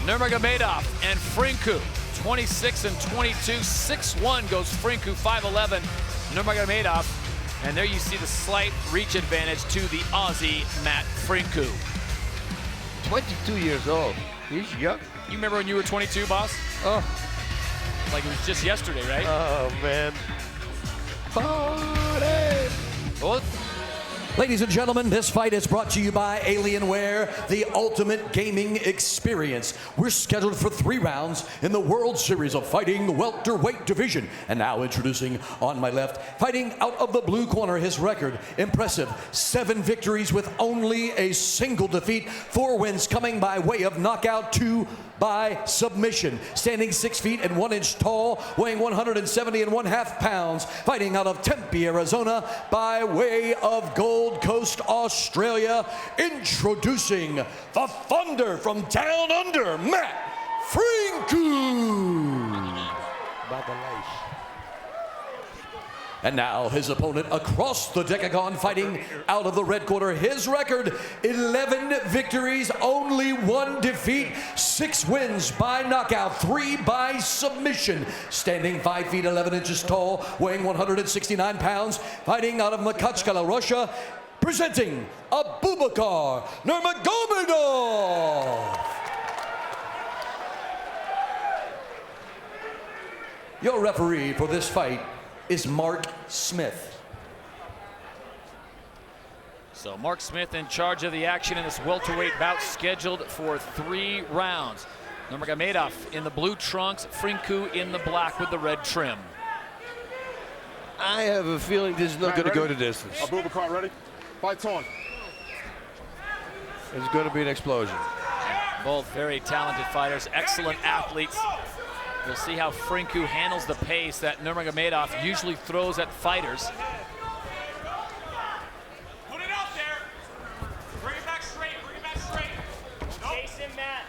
Nurmagomedov and Frincu, 26 and 22. 6-1 goes Frincu, 5'11", Nurmagomedov. And there you see the slight reach advantage to the Aussie, Matt Frincu. 22 years old. He's young. You remember when you were 22, boss? Oh. Like it was just yesterday, right? Oh, man. Party! Well, ladies and gentlemen, this fight is brought to you by Alienware, the ultimate gaming experience. We're scheduled for 3 rounds in the World Series of Fighting welterweight division. And now introducing on my left, fighting out of the blue corner, his record, impressive. 7 victories with only a single defeat. 4 wins coming by way of knockout, 2 by submission. Standing 6 feet and 1 inch tall, weighing 170 1/2 pounds. Fighting out of Tempe, Arizona, by way of Gold Coast, Australia. Introducing the Thunder from down under, Matt Frincu. And now his opponent across the decagon, fighting out of the red corner. His record, 11 victories, only 1 defeat, 6 wins by knockout, 3 by submission. Standing 5 feet 11 inches tall, weighing 169 pounds, fighting out of Makachkala, Russia, presenting Abubakar Nurmagomedov. Your referee for this fight is Mark Smith. so Mark Smith in charge of the action in this welterweight bout, scheduled for 3 rounds. Nurmagomedov in the blue trunks, Frincu in the black with the red trim. I have a feeling this is not going to go the distance. Abubakar, ready? Fight's on. It's going to be an explosion. Both very talented fighters, excellent athletes. We'll see how Frincu handles the pace that Nurmagomedov usually throws at fighters. Put it out there. Bring it back straight. Bring it back straight. Jason, Matt.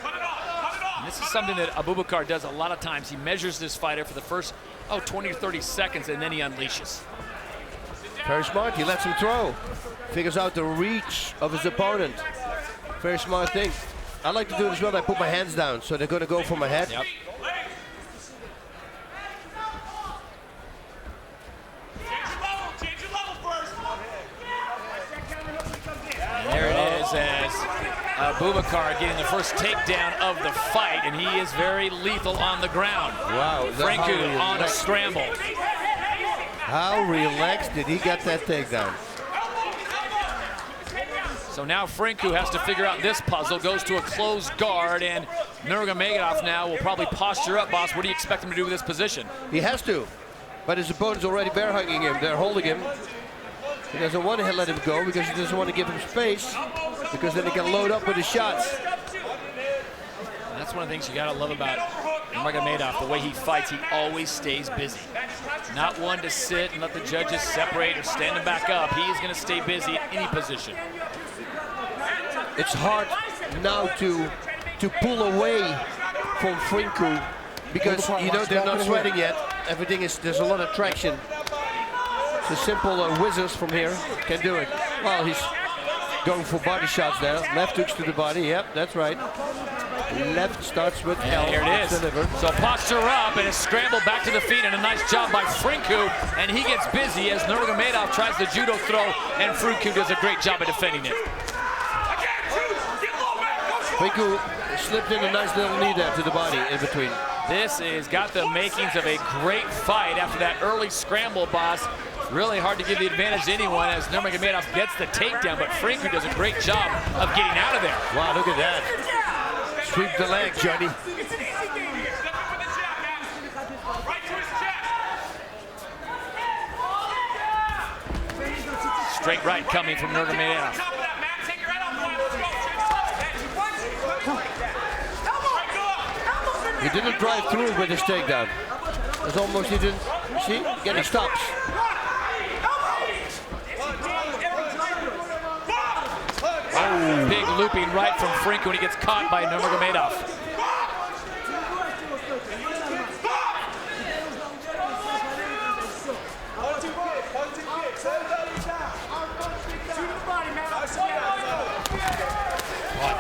Cut it off. Cut it off. And this is something that Abubakar does a lot of times. He measures this fighter for the first 20 or 30 seconds, and then he unleashes. Very smart. He lets him throw. Figures out the reach of his opponent. Very smart thing. I like to do it as well. I put my hands down, so they're going to go for my head. Yep. Change your level first. And there it is as Abubakar getting the first takedown of the fight, and he is very lethal on the ground. Wow. Frincu on a scramble. How relaxed did he get that takedown? So now Frincu has to figure out this puzzle, goes to a closed guard, and Nurmagomedov now will probably posture up, boss. What do you expect him to do with this position? He has to, but his opponent's already bear hugging him. They're holding him. He doesn't want to let him go because he doesn't want to give him space, because then he can load up with his shots. And that's one of the things you gotta love about Nurmagomedov, the way he fights. He always stays busy. Not one to sit and let the judges separate or stand him back up. He is gonna stay busy at any position. It's hard now to pull away from Frincu because they're not sweating yet. Everything is, there's a lot of traction. So simple whizzers from here can do it. Well, he's going for body shots there. Left hooks to the body. Yep, that's right. Left starts with L. And here it is. Delivered. So posture up and a scramble back to the feet, and a nice job by Frincu. And he gets busy as Nurmagomedov tries the judo throw, and Frincu does a great job of defending it. Frincu slipped in a nice little knee there to the body in between. This has got the makings of a great fight after that early scramble, boss. Really hard to give the advantage to anyone as Nurmagomedov gets the takedown, but Frincu does a great job of getting out of there. Wow, look at that. Sweep the leg, Johnny. Straight right coming from Nurmagomedov. He didn't drive through with his takedown. It's almost he didn't. See? Getting stops. Oh. Big looping right from Frincu when he gets caught by Nurmagomedov.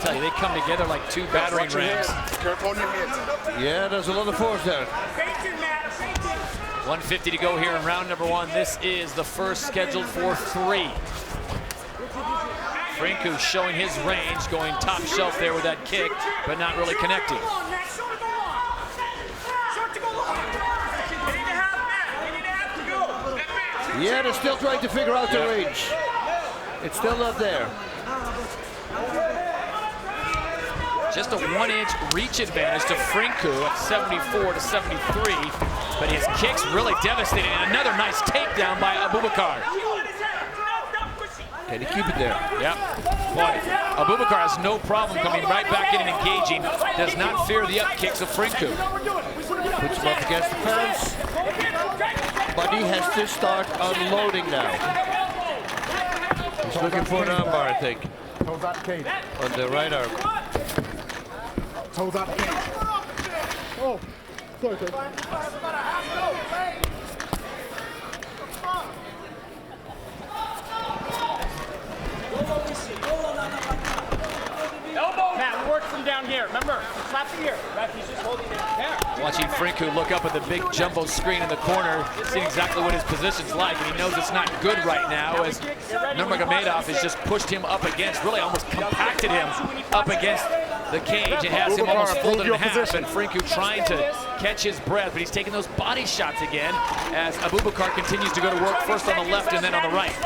tell you, they come together like two battering rams. Careful on your hands. Yeah, there's a lot of force there. 150 to go here in round number 1. This is the first scheduled for 3. Frincu showing his range, going top shelf there with that kick, but not really connecting. Yeah, they're still trying to figure out the range. It's still not there. Just a 1-inch reach advantage to Frincu at 74 to 73, but his kick's really devastating. And another nice takedown by Abubakar. Can he keep it there? Yep. Boy, Abubakar has no problem coming right back in and engaging. Does not fear the up kicks of Frincu. Puts him up against the fence. But he has to start unloading now. He's looking for an armbar, I think. Toes out the cage. On the right arm. Toes out the cage. Oh, sorry, sir. Matt, work from down here. Remember, slap it here. He's just holding it there. Watching Frincu look up at the big jumbo screen in the corner, seeing exactly what his position's like, and he knows it's not good right now as Nurmagomedov has just pushed him up against, really almost compacted him up against the cage and has him almost folded in half, and Frincu trying to catch his breath, but he's taking those body shots again as Abubakar continues to go to work first on the left and then on the right.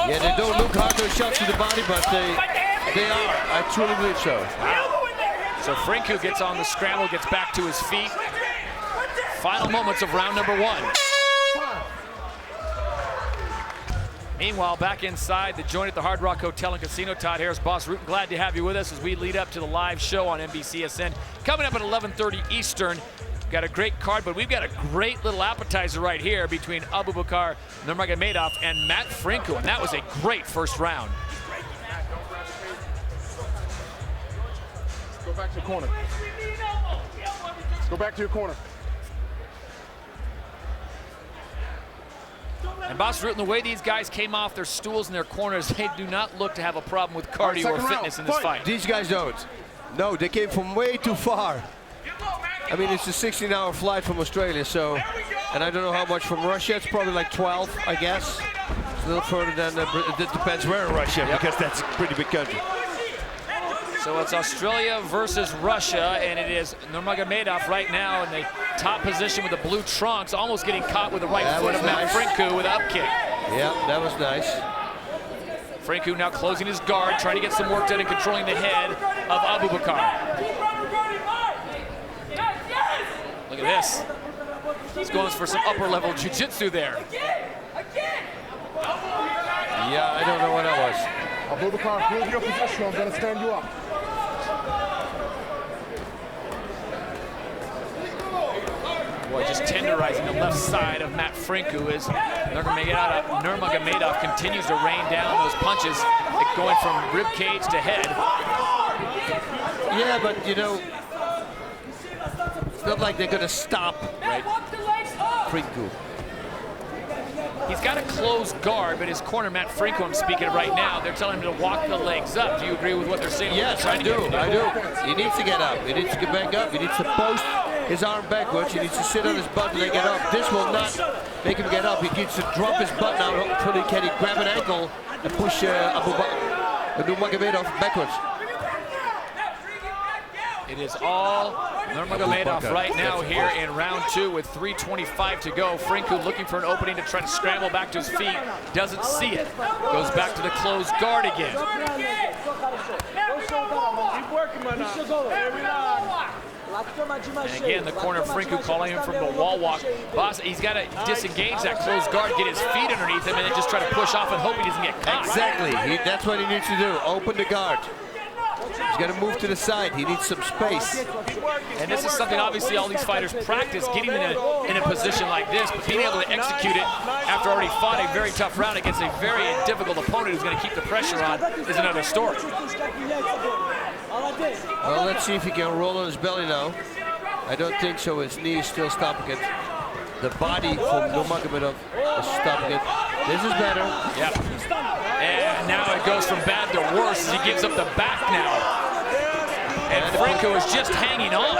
Yeah, they don't look hard, those shots to the body, but they are. I truly believe so. Wow. So Frincu gets on the scramble, gets back to his feet. Final moments of round number 1. Meanwhile, back inside the joint at the Hard Rock Hotel and Casino, Todd Harris, Boss Rutan, glad to have you with us as we lead up to the live show on NBCSN. Coming up at 11:30 Eastern. Got a great card, but we've got a great little appetizer right here between Abubakar Nurmagomedov and Matt Frincu, and that was a great first round. Go back to your corner. Go back to your corner. And Boss Rutan, the way these guys came off their stools in their corners, they do not look to have a problem with cardio or fitness in this fight. These guys don't. No, they came from way too far. I mean, it's a 16-hour flight from Australia, so, and I don't know how much from Russia. It's probably like 12, I guess. It's a little further than, it depends where in Russia, because that's a pretty big country. So it's Australia versus Russia, and it is Nurmagomedov right now in the top position with the blue trunks, almost getting caught with the right foot of Matt Frincu with an up kick. Yeah, that was nice. Frincu now closing his guard, trying to get some work done and controlling the head of Abubakar. Look at this. He's going for some upper-level jiu-jitsu there. Yeah, I don't know what that was. Abubakar, hold your position. I'm going to stand you up. Boy, just tenderizing the left side of Matt Frincu as Nurmagomedov continues to rain down those punches, going from rib cage to head. Yeah, but you know, it's not like they're going to stop, right? Frincu. He's got a closed guard, but his corner, Matt Frincu, I'm speaking of right now, they're telling him to walk the legs up. Do you agree with what they're saying? Yes, I do. He needs to get up. He needs to get back up. He needs to post his arm backwards. He needs to sit on his butt and then get up. This will not make him get up. He needs to drop his butt now. Hopefully, can he grab an ankle and push Nurmagomedov backwards? It is all Nurmagomedov right now here in round 2 with 3:25 to go. Frincu looking for an opening to try to scramble back to his feet. Doesn't see it. Goes back to the closed guard again. And again, the corner of Frincu calling him from the wall walk. Boss, he's got to disengage that closed guard, get his feet underneath him, and then just try to push off and hope he doesn't get caught. Exactly. That's what he needs to do. Open the guard. He's got to move to the side. He needs some space. And this is something obviously all these fighters practice, getting in a position like this, but being able to execute it after already fought a very tough round against a very difficult opponent who's going to keep the pressure on is another story. Well, let's see if he can roll on his belly now. I don't think so. His knee is still stopping it. The body from Nurmagomedov is stopping it. This is better. Yep. And now it goes from bad to worse as he gives up the back now. And Frincu is just hanging on.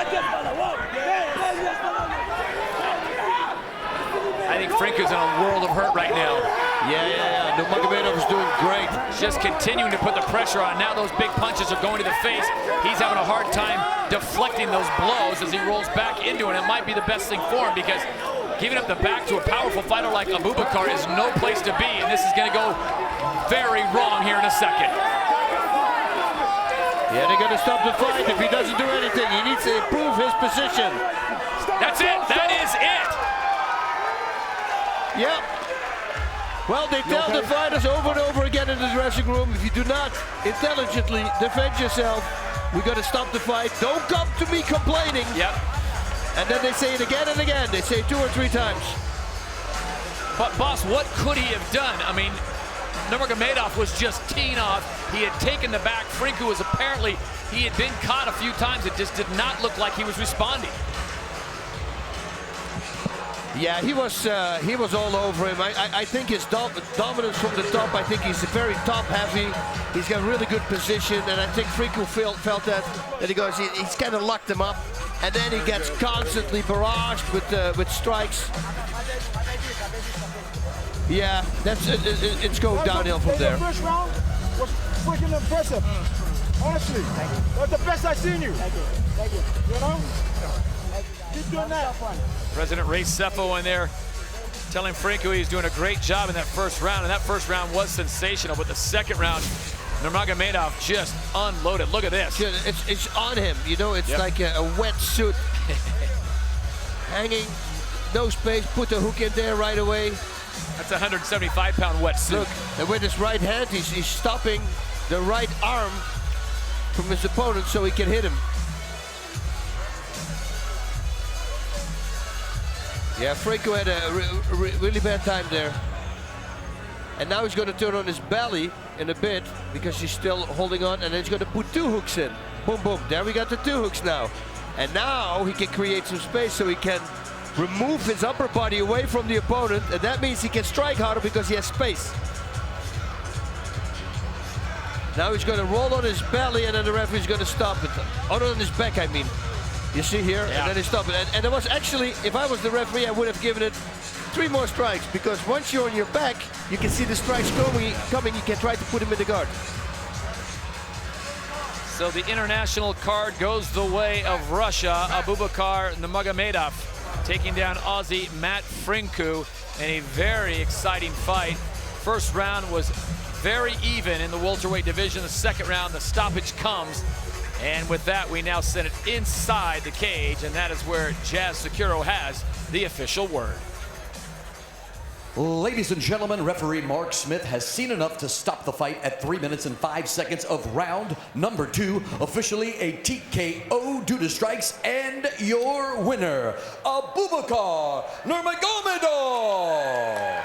I think Frincu's in a world of hurt right now. Yeah. Nurmagomedov is doing great. Just continuing to put the pressure on. Now those big punches are going to the face. He's having a hard time deflecting those blows as he rolls back into it. It might be the best thing for him because giving up the back to a powerful fighter like Abubakar is no place to be, and this is going to go very wrong here in a second. Yeah, they're going to stop the fight if he doesn't do anything. He needs to improve his position. That's it. That is it. Yep. Well, they tell the fighters over and over again in the dressing room, if you do not intelligently defend yourself, we got to stop the fight. Don't come to me complaining. Yep. And then they say it again and again. They say it 2 or 3 times. But, boss, what could he have done? I mean, Nurmagomedov was just teeing off. He had taken the back. Frincu was apparently, he had been caught a few times. It just did not look like he was responding. Yeah, he was all over him. I think his dominance from the top, I think he's very top-heavy. He's got really good position, and I think Frincu felt that he goes, he's kind of locked him up, and then he gets constantly barraged with strikes. Yeah, it's going downhill from there. The first round was freaking impressive. Honestly, that's the best I've seen you. Thank you. You know? Keep doing that. President Ray Cepho in there telling Frincu he's doing a great job in that first round, and that first round was sensational, but the second round, Nurmagomedov just unloaded. Look at this. It's on him, you know, it's like a wet suit. Hanging, no space, put the hook in there right away. That's a 175-pound wet suit. Look, and with his right hand, he's stopping the right arm from his opponent so he can hit him. Yeah, Frincu had a really bad time there. And now he's going to turn on his belly in a bit because he's still holding on, and then he's going to put 2 hooks in. Boom, boom. There we got the 2 hooks now. And now he can create some space so he can remove his upper body away from the opponent, and that means he can strike harder because he has space. Now he's going to roll on his belly, and then the referee's going to stop it. On his back, I mean. You see here, and then he stopped it. And it was actually, if I was the referee, I would have given it 3 more strikes, because once you're on your back, you can see the strikes coming. You can try to put him in the guard. So the international card goes the way of Russia. Abubakar Nurmagomedov taking down Aussie Matt Frincu in a very exciting fight. First round was very even in the welterweight division. The second round, the stoppage comes. And with that, we now send it inside the cage, and that is where Jazz Securo has the official word. Ladies and gentlemen, referee Mark Smith has seen enough to stop the fight at 3 minutes and 5 seconds of round number 2. Officially a TKO due to strikes, and your winner, Abubakar Nurmagomedov.